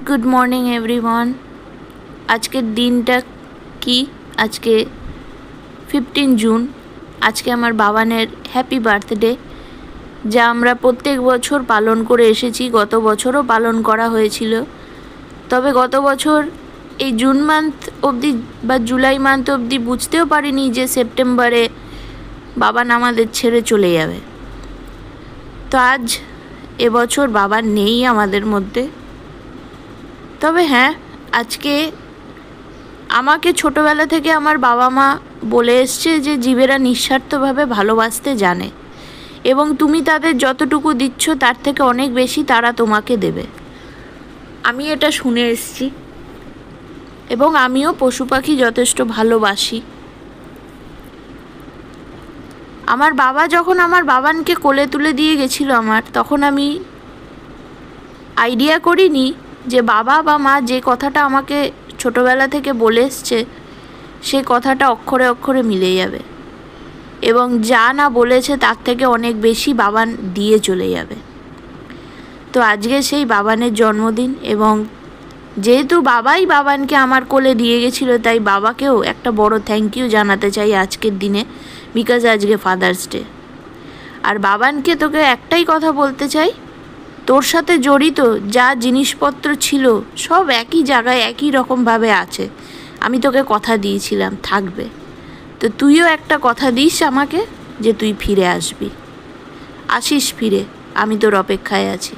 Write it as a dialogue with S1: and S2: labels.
S1: Good morning everyone. आजकेर दिनटा कि आजके 15 जून। आजके आमार बाबानेर हैप्पी बार्थडे जा आमरा प्रत्येक बछर पालन करे एसेछि। गत बछरो पालन करा हयेछिलो, तबे गत बछर এই जून मान्थ अब्दि बा जुलाई मान्थ अब्दि बुझतेও पारिনি যে সেপ্টেম্বরে বাবান আমাদের ছেড়ে চলে যাবে। তো আজ এবছর বাবা নেই আমাদের মধ্যে। তবে হ্যাঁ, আজকে আমাকে ছোটবেলা থেকে আমার বাবা মা বলে এসছে যে জীবেরা নিঃস্বার্থভাবে ভালোবাসতে জানে এবং তুমি তাদের যতটুকু দিচ্ছ তার থেকে অনেক বেশি তারা তোমাকে দেবে। আমি এটা শুনে এসেছি এবং আমিও পশু পাখি যথেষ্ট ভালোবাসি। আমার বাবা যখন আমার বাবানকে কোলে তুলে দিয়ে গেছিল তখন আমি আইডিয়া করিনি যে বাবা বা মা যে কথাটা আমাকে ছোটবেলা থেকে বলে এসছে সে কথাটা অক্ষরে অক্ষরে মিলে যাবে এবং যা না বলেছে তার থেকে অনেক বেশি বাবান দিয়ে চলে যাবে। তো আজকে সেই বাবানের জন্মদিন এবং যেহেতু বাবাই বাবানকে আমার কোলে দিয়ে গেছিল তাই বাবাকেও একটা বড় থ্যাংক ইউ জানাতে চাই আজকের দিনে, বিকজ আজকে ফাদার্স ডে। আর বাবানকে তোকে একটাই কথা বলতে চাই, তোর সাথে জড়িত যা জিনিসপত্র ছিল সব একই জায়গায় একই রকমভাবে আছে। আমি তোকে কথা দিয়েছিলাম থাকবে, তো তুইও একটা কথা দিস আমাকে যে তুই ফিরে আসবি। আসিস ফিরে, আমি তোর অপেক্ষায় আছি।